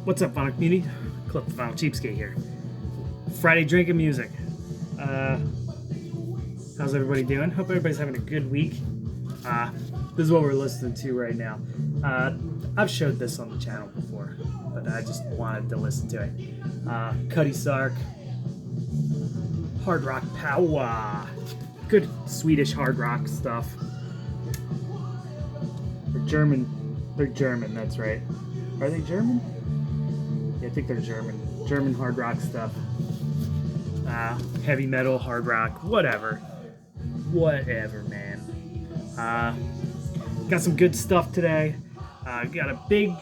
What's up, Vinyl Community? Clip the Vinyl Cheapskate here. Friday drinking music. How's everybody doing? Hope everybody's having a good week. This is what we're listening to right now. I've showed this on the channel before, but I just wanted to listen to it. Cuddy Sark, Hardrock Power. Good Swedish hard rock stuff. They're German, that's right. Are they German? Yeah, I think they're German. German hard rock stuff. Heavy metal, hard rock, whatever. Whatever, man. Got some good stuff today. Got a big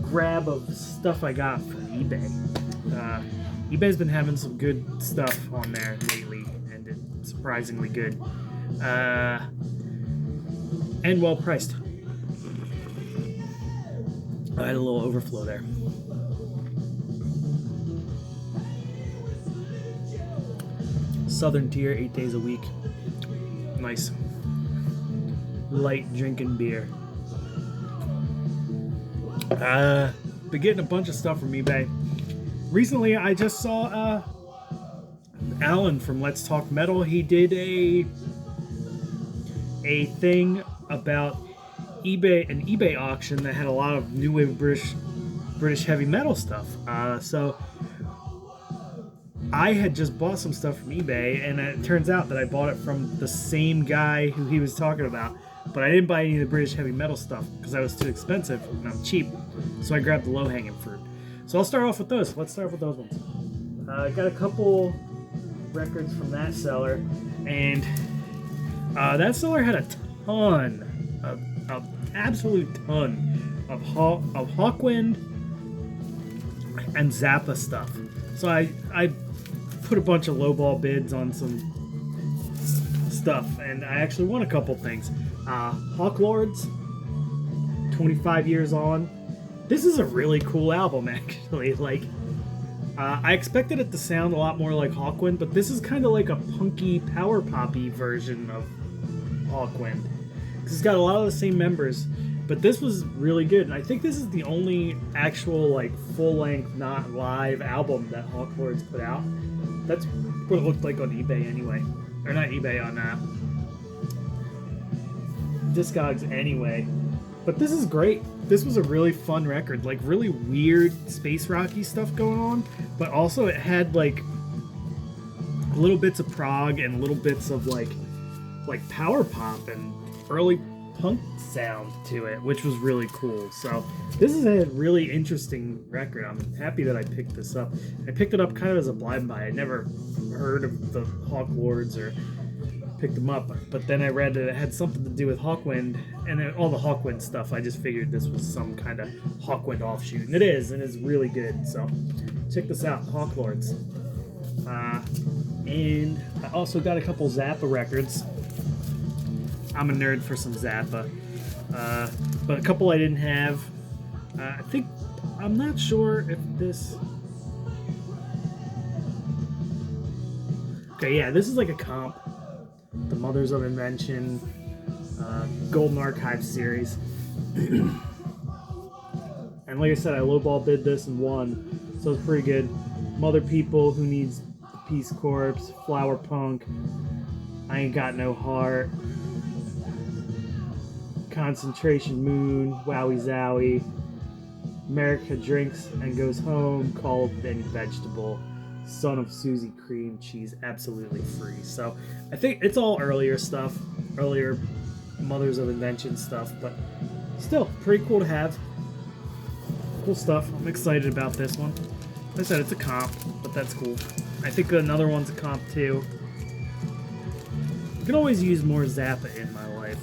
grab of stuff I got from eBay. eBay's been having some good stuff on there lately, and it's surprisingly good. And well priced. I had a little overflow there. Southern Tier, 8 days a week. Nice. Light drinking beer. Been getting a bunch of stuff from eBay. Recently, I just saw Alan from Let's Talk Metal. He did a thing about eBay, an eBay auction that had a lot of new wave British heavy metal stuff. So I had just bought some stuff from eBay, and it turns out that I bought it from the same guy who he was talking about, but I didn't buy any of the British heavy metal stuff because that was too expensive and I'm cheap. So I grabbed the low-hanging fruit. So I'll start off with those. Let's start with those ones. I got a couple records from that seller, and that seller had a ton, an absolute ton of Hawkwind and Zappa stuff. So I put a bunch of lowball bids on some stuff, and I actually won a couple things. Hawk Lords, 25 years on. This is a really cool album, actually. Like, I expected it to sound a lot more like Hawkwind, but this is kind of like a punky, power poppy version of Hawkwind. It's got a lot of the same members, but this was really good. And I think this is the only actual, like, full-length, not live album that Hawk Lords put out. That's what it looked like on eBay anyway. Or not eBay, on Discogs anyway. But this is great. This was a really fun record. Like, really weird space rocky stuff going on, but also it had, like, little bits of prog and little bits of, like power pop and early punk sound to it, which was really cool. So this is a really interesting record. I'm happy that I picked this up. I picked it up kind of as a blind buy. I never heard of the Hawk Lords or picked them up, but then I read that it had something to do with Hawkwind, and then all the Hawkwind stuff, I just figured this was some kind of Hawkwind offshoot, and it is, and it's really good. So check this out, Hawk Lords. And I also got a couple Zappa records. I'm a nerd for some Zappa, but a couple I didn't have. I'm not sure if this... Okay, yeah, this is like a comp. The Mothers of Invention, Golden Archive series. And like I said, I lowball bid this and won, so it's pretty good. Mother People, Who Needs the Peace Corps, Flower Punk, I Ain't Got No Heart, Concentration Moon, Wowie Zowie, America Drinks and Goes Home, Call of Any Vegetable, Son of Susie Cream Cheese, Absolutely Free. So I think it's all earlier stuff, earlier Mothers of Invention stuff, but still pretty cool to have. Cool stuff. I'm excited about this one. Like I said, it's a comp, but that's cool. I think another one's a comp too. I can always use more Zappa in my life.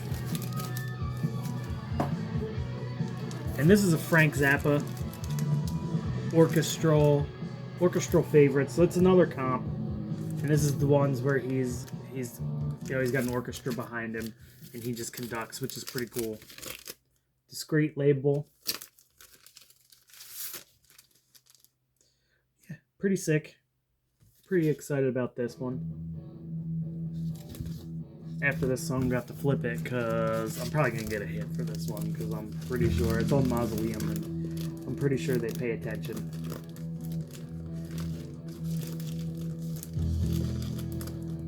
And this is a Frank Zappa orchestral favorites. So it's another comp, and this is the ones where he's got an orchestra behind him and he just conducts, which is pretty cool. Discreet label. Yeah, pretty sick. Pretty excited about this one. After this song, I'm gonna have to flip it because I'm probably gonna get a hit for this one because I'm pretty sure it's on Mausoleum and I'm pretty sure they pay attention.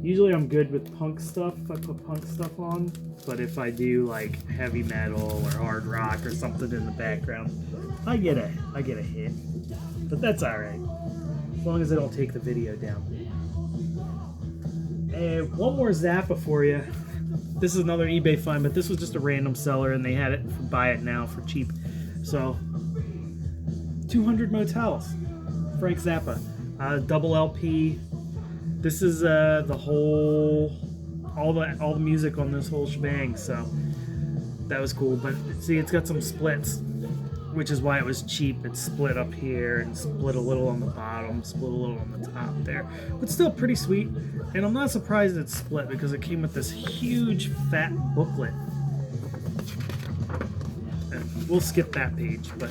Usually I'm good with punk stuff if I put punk stuff on, but if I do like heavy metal or hard rock or something in the background, I get a hit. But that's alright. As long as I don't take the video down. And one more Zappa for you. This is another eBay find, but this was just a random seller and they had it for buy it now for cheap. So 200 Motels. Frank Zappa. Double LP. This is all the music on this whole shebang, so that was cool. But see, it's got some splits, which is why it was cheap. It's split up here and split a little on the bottom, split a little on the top there, but still pretty sweet. And I'm not surprised it's split because it came with this huge fat booklet. And we'll skip that page, but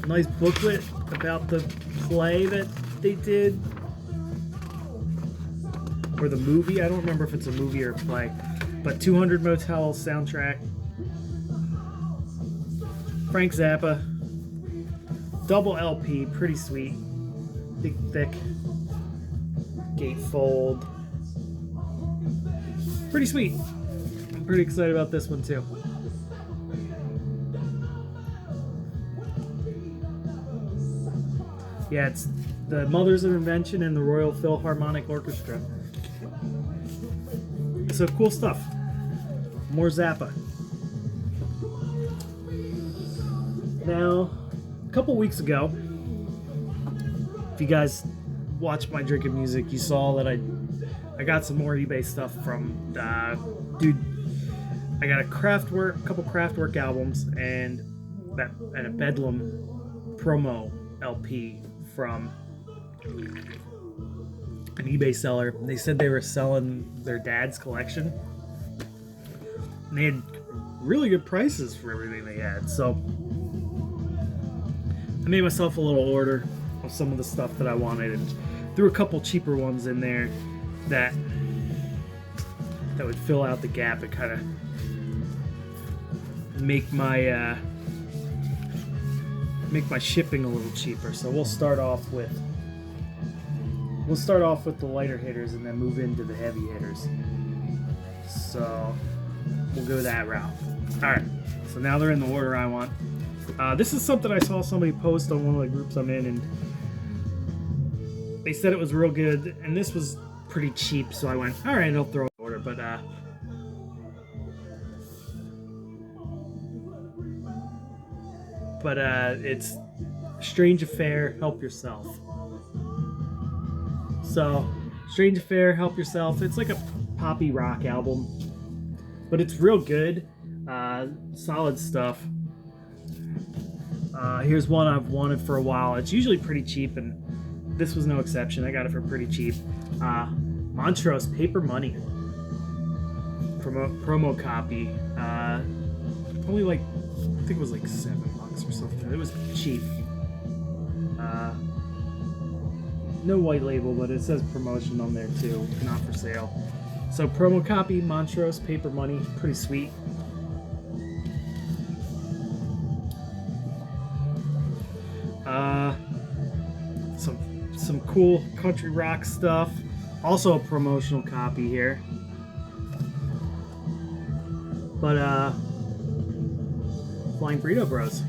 nice booklet about the play that they did. Or the movie, I don't remember if it's a movie or a play, but 200 Motel soundtrack. Frank Zappa, double LP, pretty sweet, big thick gatefold, pretty sweet. I'm pretty excited about this one too. Yeah, it's the Mothers of Invention and the Royal Philharmonic Orchestra. So cool stuff. More Zappa. Now, a couple weeks ago, if you guys watched my drinking music, you saw that I got some more eBay stuff from dude. I got a couple Kraftwerk albums, and a Bedlam promo LP from an eBay seller. They said they were selling their dad's collection, and they had really good prices for everything they had. So I made myself a little order of some of the stuff that I wanted and threw a couple cheaper ones in there that would fill out the gap and kind of make my shipping a little cheaper. So we'll start off with the lighter hitters and then move into the heavy hitters. So we'll go that route. Alright, so now they're in the order I want. This is something I saw somebody post on one of the groups I'm in, and they said it was real good, and this was pretty cheap, so I went, alright, I'll throw it in order. But it's Strange Affair, Help Yourself. So, Strange Affair, Help Yourself. It's like a poppy rock album, but it's real good. Solid stuff. Here's one I've wanted for a while. It's usually pretty cheap, and this was no exception. I got it for pretty cheap. Montrose Paper Money. Promo copy. Only like, I think it was like $7 or something. It was cheap. No white label, but it says promotion on there too, not for sale. So promo copy, Montrose Paper Money, pretty sweet. Some cool country rock stuff. Also a promotional copy here. But Flying Burrito Bros.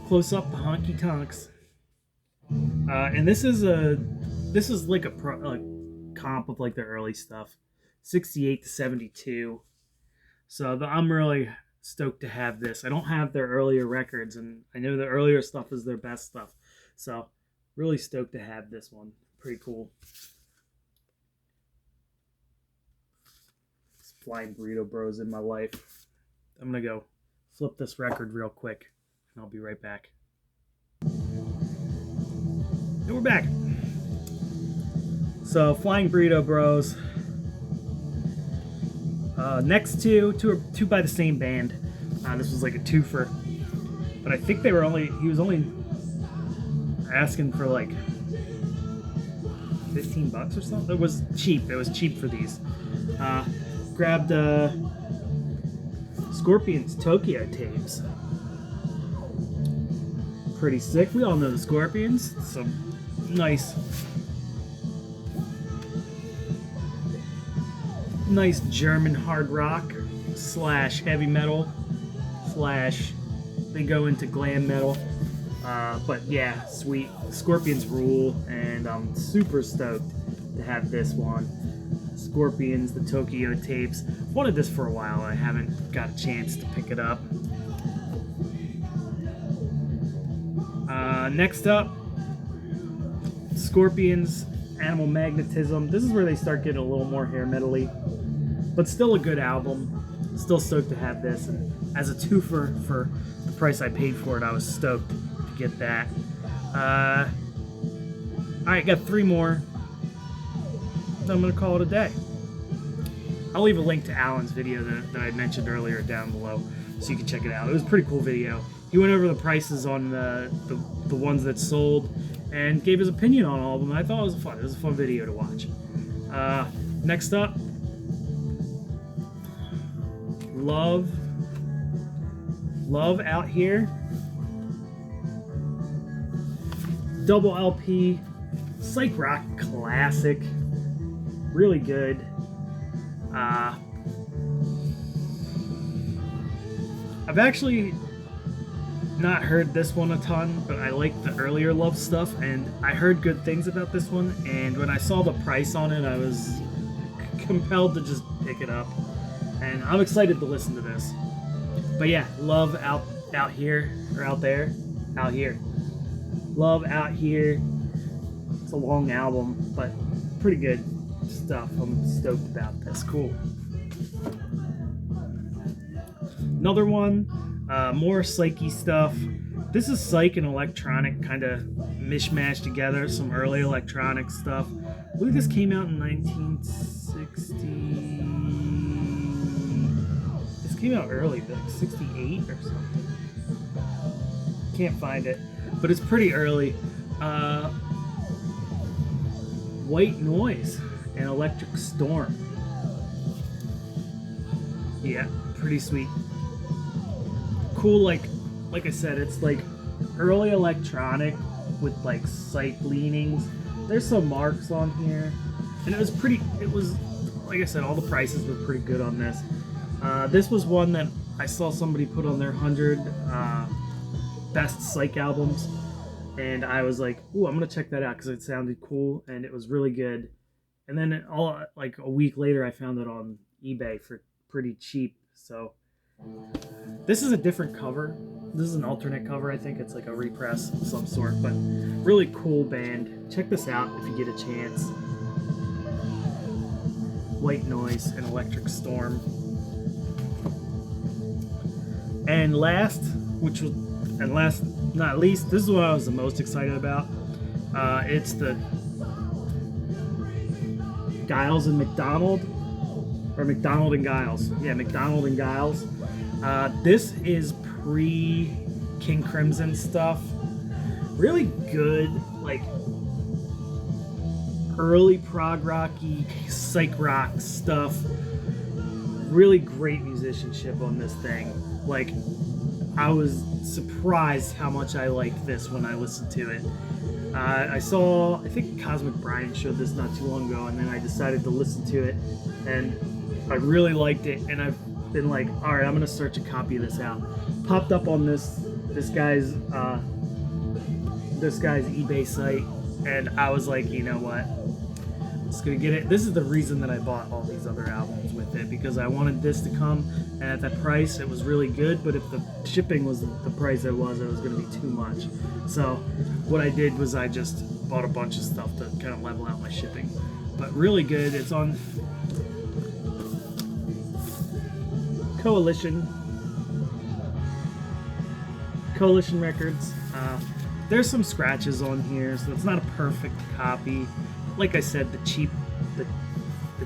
Close up the honky tonks. And this is like a comp of like the early stuff, 68 to 72. So I'm really stoked to have this. I don't have their earlier records, and I know the earlier stuff is their best stuff. So really stoked to have this one. Pretty cool. It's Flying Burrito Bros in my life. I'm gonna go flip this record real quick, and I'll be right back. And we're back. So, Flying Burrito Bros. Next two are by the same band. This was like a twofer, but I think he was only asking for like $15 or something. It was cheap. It was cheap for these. Grabbed Scorpions Tokyo tapes. pretty sick. We all know the Scorpions. Some nice German hard rock / heavy metal / they go into glam metal. But yeah, sweet. Scorpions rule, and I'm super stoked to have this one. Scorpions, the Tokyo tapes. Wanted this for a while. I haven't got a chance to pick it up. Next up, Scorpions, Animal Magnetism. This is where they start getting a little more hair metally, but still a good album. Still stoked to have this, and as a twofer for the price I paid for it, I was stoked to get that. Alright, got 3 more. I'm gonna call it a day. I'll leave a link to Alan's video that I mentioned earlier down below, so you can check it out. It was a pretty cool video. He went over the prices on the ones that sold and gave his opinion on all of them. I thought it was fun. It was a fun video to watch. Next up, Love Out Here. Double LP, Psych rock classic. Really good. I've actually not heard this one a ton, but I like the earlier Love stuff, and I heard good things about this one, and when I saw the price on it, I was compelled to just pick it up, and I'm excited to listen to this. But yeah, Love Out Here, or Out There, Out Here. Love Out Here. It's a long album, but pretty good stuff. I'm stoked about this. Cool. Another one, more psyche stuff. This is psych and electronic kind of mishmashed together. Some early electronic stuff. I believe this came out in 1960. This came out early, like 68 or something. Can't find it, but it's pretty early. White Noise and Electric Storm. Yeah, pretty sweet. Cool, like I said, it's like early electronic with like psych leanings. There's some marks on here, and it was like I said, all the prices were pretty good on this. This was one that I saw somebody put on their 100 best psych albums, and I was like, ooh, I'm gonna check that out because it sounded cool and it was really good. And then like a week later, I found it on eBay for pretty cheap. So this is a different cover. This is an alternate cover. I think it's like a repress of some sort, but really cool band. Check this out if you get a chance. White Noise and Electric Storm. And last not least, this is what I was the most excited about. It's the Giles and McDonald, or McDonald and Giles. Yeah, McDonald and Giles. This is pre-King Crimson stuff. Really good, like early prog rocky, psych rock stuff. Really great musicianship on this thing. Like, I was surprised how much I liked this when I listened to it. I think Cosmic Brian showed this not too long ago, and then I decided to listen to it, and I really liked it, and I've been like, alright, I'm gonna search a copy of this out. Popped up on this guy's eBay site, and I was like, you know what? I'm just gonna get it. This is the reason that I bought all these other albums with it, because I wanted this to come, and at that price it was really good, but if the shipping was the price it was gonna be too much. So what I did was I just bought a bunch of stuff to kind of level out my shipping. But really good. It's on Coalition Records. There's some scratches on here, so it's not a perfect copy. Like I said, the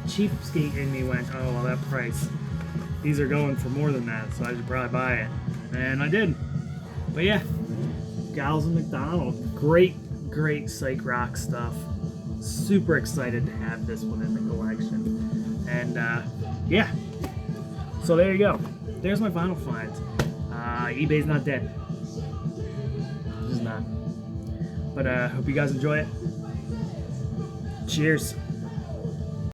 cheapskate in me went, oh, well, that price. These are going for more than that, so I should probably buy it. And I did. But yeah, Giles and McDonald. Great psych rock stuff. Super excited to have this one in the collection. And yeah. So there you go. There's my vinyl finds. eBay's not dead. Just not. But hope you guys enjoy it. Cheers.